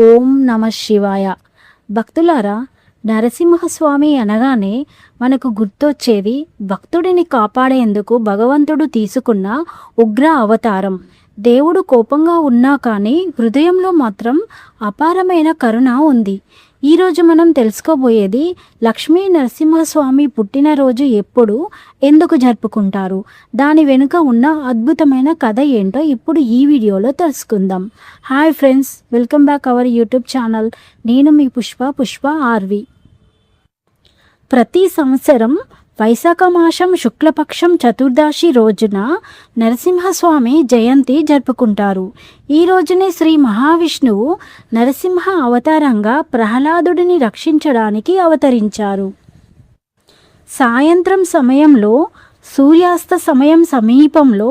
ఓం నమ శివాయ. భక్తులారా, నరసింహస్వామి అనగానే మనకు గుర్తొచ్చేది భక్తుడిని కాపాడేందుకు భగవంతుడు తీసుకున్న ఉగ్ర అవతారం. దేవుడు కోపంగా ఉన్నా కానీ హృదయంలో మాత్రం అపారమైన కరుణ ఉంది. ఈరోజు మనం తెలుసుకోబోయేది లక్ష్మీ నరసింహస్వామి పుట్టినరోజు ఎప్పుడు, ఎందుకు జరుపుకుంటారు, దాని వెనుక ఉన్న అద్భుతమైన కథ ఏంటో ఇప్పుడు ఈ వీడియోలో తెలుసుకుందాం. Hi friends, welcome back our YouTube channel. నేను మీ పుష్ప ఆర్వి. ప్రతి సంవత్సరం వైశాఖ మాసం శుక్లపక్షం చతుర్దశి రోజున నరసింహస్వామి జయంతి జరుపుకుంటారు. ఈ రోజునే శ్రీ మహావిష్ణువు నరసింహ అవతారంగా ప్రహ్లాదుడిని రక్షించడానికి అవతరించారు. సాయంత్రం సమయంలో సూర్యాస్త సమయం సమీపంలో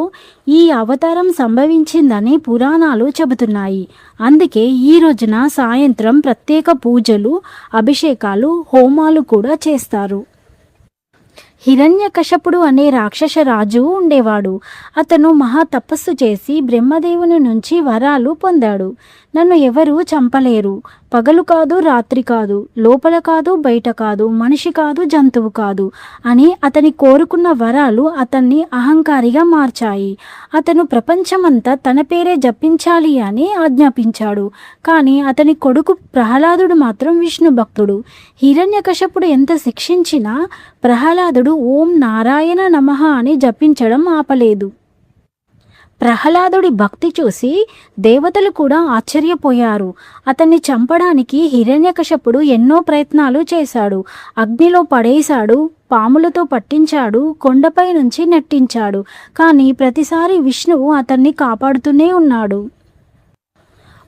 ఈ అవతారం సంభవించిందని పురాణాలు చెబుతున్నాయి. అందుకే ఈ రోజున సాయంత్రం ప్రత్యేక పూజలు, అభిషేకాలు, హోమాలు కూడా చేస్తారు. హిరణ్యకశపుడు అనే రాక్షస రాజు ఉండేవాడు. అతను మహా తపస్సు చేసి బ్రహ్మదేవుని నుంచి వరాలు పొందాడు. నన్ను ఎవరూ చంపలేరు, పగలు కాదు రాత్రి కాదు, లోపల కాదు బయట కాదు, మనిషి కాదు జంతువు కాదు అని అతని కోరుకున్న వరాలు అతన్ని అహంకారిగా మార్చాయి. అతను ప్రపంచమంతా తన పేరే జపించాలి అని ఆజ్ఞాపించాడు. కానీ అతని కొడుకు ప్రహ్లాదుడు మాత్రం విష్ణు భక్తుడు. హిరణ్యకశపుడు ఎంత శిక్షించినా ప్రహ్లాదుడు ఓం నారాయణ నమః అని జపించడం ఆపలేదు. ప్రహ్లాదుడి భక్తి చూసి దేవతలు కూడా ఆశ్చర్యపోయారు. అతన్ని చంపడానికి హిరణ్యకశపుడు ఎన్నో ప్రయత్నాలు చేశాడు. అగ్నిలో పడేశాడు, పాములతో పట్టించాడు, కొండపై నుంచి నెట్టించాడు. కానీ ప్రతిసారి విష్ణువు అతన్ని కాపాడుతూనే ఉన్నాడు.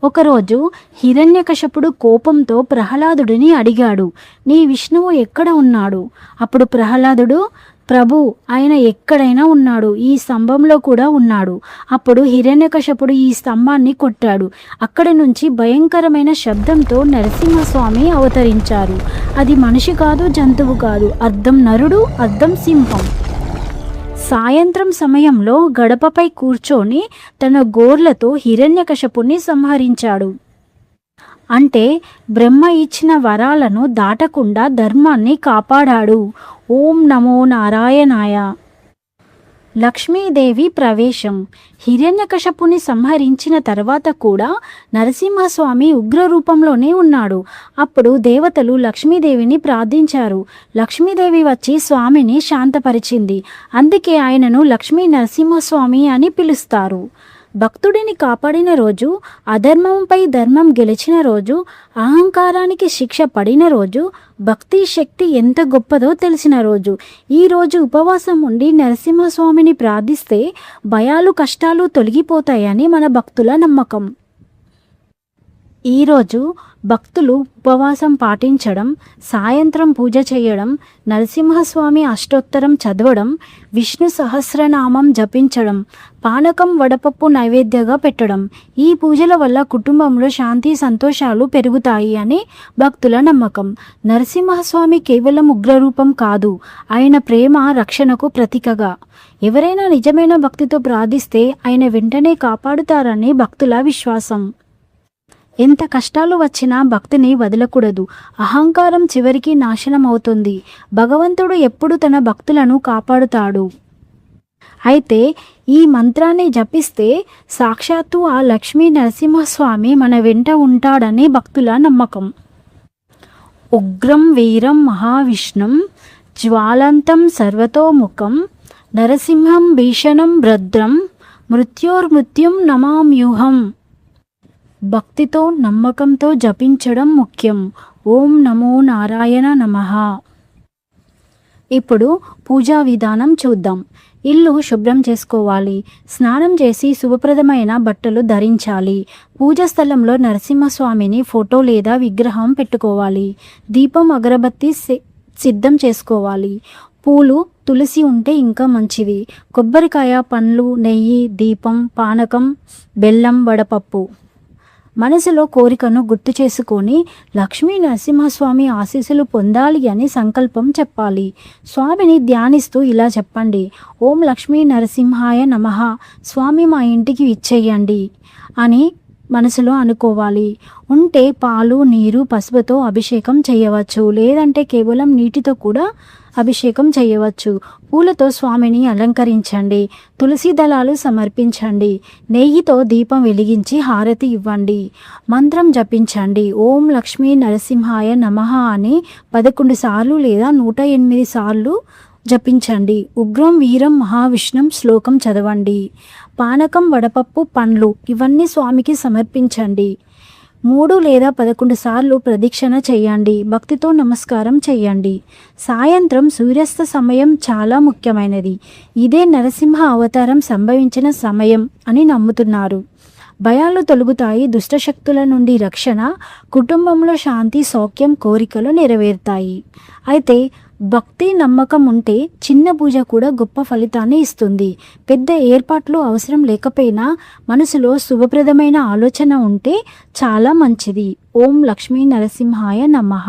ఒకరోజు హిరణ్యకశపుడు కోపంతో ప్రహ్లాదుడిని అడిగాడు, నీ విష్ణువు ఎక్కడ ఉన్నాడు? అప్పుడు ప్రహ్లాదుడు, ప్రభు, ఆయన ఎక్కడైనా ఉన్నాడు, ఈ స్తంభంలో కూడా ఉన్నాడు. అప్పుడు హిరణ్యకశపుడు ఈ స్తంభాన్ని కొట్టాడు. అక్కడి నుంచి భయంకరమైన శబ్దంతో నరసింహస్వామి అవతరించారు. అది మనిషి కాదు జంతువు కాదు, అర్ధం నరుడు అర్ధం సింహం. సాయంత్రం సమయంలో గడపపై కూర్చొని తన గోర్లతో హిరణ్యకశపుని సంహరించాడు. అంటే బ్రహ్మ ఇచ్చిన వరాలను దాటకుండా ధర్మాన్ని కాపాడాడు. ఓం నమో నారాయణాయ. లక్ష్మీదేవి ప్రవేశం. హిరణ్యకశపుని సంహరించిన తర్వాత కూడా నరసింహస్వామి ఉగ్ర రూపంలోనే ఉన్నాడు. అప్పుడు దేవతలు లక్ష్మీదేవిని ప్రార్థించారు. లక్ష్మీదేవి వచ్చి స్వామిని శాంతపరిచింది. అందుకే ఆయనను లక్ష్మీ నరసింహస్వామి అని పిలుస్తారు. భక్తుడిని కాపాడిన రోజు, అధర్మంపై ధర్మం గెలిచిన రోజు, అహంకారానికి శిక్ష పడిన రోజు, భక్తి శక్తి ఎంత గొప్పదో తెలిసిన రోజు. ఈ రోజు ఉపవాసం ఉండి నరసింహస్వామిని ప్రార్థిస్తే భయాలు కష్టాలు తొలగిపోతాయని మన భక్తుల నమ్మకం. ఈరోజు భక్తులు ఉపవాసం పాటించడం, సాయంత్రం పూజ చేయడం, నరసింహస్వామి అష్టోత్తరం చదవడం, విష్ణు సహస్రనామం జపించడం, పానకం వడపప్పు నైవేద్యంగా పెట్టడం, ఈ పూజల వల్ల కుటుంబంలో శాంతి సంతోషాలు పెరుగుతాయి అని భక్తుల నమ్మకం. నరసింహస్వామి కేవలం ఉగ్రరూపం కాదు, ఆయన ప్రేమ రక్షణకు ప్రతీకగా. ఎవరైనా నిజమైన భక్తితో ప్రార్థిస్తే ఆయన వెంటనే కాపాడుతారని భక్తుల విశ్వాసం. ఎంత కష్టాలు వచ్చినా భక్తిని వదలకూడదు. అహంకారం చివరికి నాశనం అవుతుంది. భగవంతుడు ఎప్పుడు తన భక్తులను కాపాడుతాడు. అయితే ఈ మంత్రాన్ని జపిస్తే సాక్షాత్తు ఆ లక్ష్మీ నరసింహస్వామి మన వెంట ఉంటాడని భక్తుల నమ్మకం. ఉగ్రం వీరం మహావిష్ణుం జ్వాలంతం సర్వతోముఖం నరసింహం భీషణం భద్రం మృత్యోర్మృత్యుం నమామ్యూహం. భక్తితో నమ్మకంతో జపించడం ముఖ్యం. ఓం నమో నారాయణ నమః. ఇప్పుడు పూజా విధానం చూద్దాం. ఇల్లు శుభ్రం చేసుకోవాలి. స్నానం చేసి శుభప్రదమైన బట్టలు ధరించాలి. పూజా స్థలంలో నరసింహస్వామిని ఫోటో లేదా విగ్రహం పెట్టుకోవాలి. దీపం అగరబత్తి సిద్ధం చేసుకోవాలి. పూలు, తులసి ఉంటే ఇంకా మంచిది. కొబ్బరికాయ, పండ్లు, నెయ్యి, దీపం, పానకం, బెల్లం, వడపప్పు. మనసులో కోరికను గుర్తు చేసుకొని లక్ష్మీ నరసింహస్వామి ఆశీస్సులు పొందాలి అని సంకల్పం చెప్పాలి. స్వామిని ధ్యానిస్తూ ఇలా చెప్పండి, ఓం లక్ష్మీ నరసింహాయ నమః, స్వామి మా ఇంటికి ఇచ్చేయండి అని మనసులో అనుకోవాలి. ఉంటే పాలు, నీరు, పసుపుతో అభిషేకం చేయవచ్చు. లేదంటే కేవలం నీటితో కూడా అభిషేకం చేయవచ్చు. పూలతో స్వామిని అలంకరించండి. తులసి దళాలు సమర్పించండి. నెయ్యితో దీపం వెలిగించి హారతి ఇవ్వండి. మంత్రం జపించండి. ఓం లక్ష్మీ నరసింహాయ నమః అని 11 సార్లు లేదా 108 సార్లు జపించండి. ఉగ్రం వీరం మహావిష్ణుం శ్లోకం చదవండి. పానకం, వడపప్పు, పండ్లు ఇవన్నీ స్వామికి సమర్పించండి. 3 లేదా 11 సార్లు ప్రదక్షిణ చేయండి. భక్తితో నమస్కారం చేయండి. సాయంత్రం సూర్యాస్త సమయం చాలా ముఖ్యమైనది. ఇదే నరసింహ అవతారం సంభవించిన సమయం అని నమ్ముతున్నారు. భయాలు తొలగుతాయి. దుష్టశక్తుల నుండి రక్షణ, కుటుంబంలో శాంతి, సౌఖ్యం, కోరికలు నెరవేరుతాయి. అయితే భక్తి, నమ్మకం ఉంటే చిన్న పూజ కూడా గొప్ప ఫలితాన్ని ఇస్తుంది. పెద్ద ఏర్పాట్లు అవసరం లేకపోయినా మనసులో శుభప్రదమైన ఆలోచన ఉంటే చాలా మంచిది. ఓం లక్ష్మీ నరసింహాయ నమః.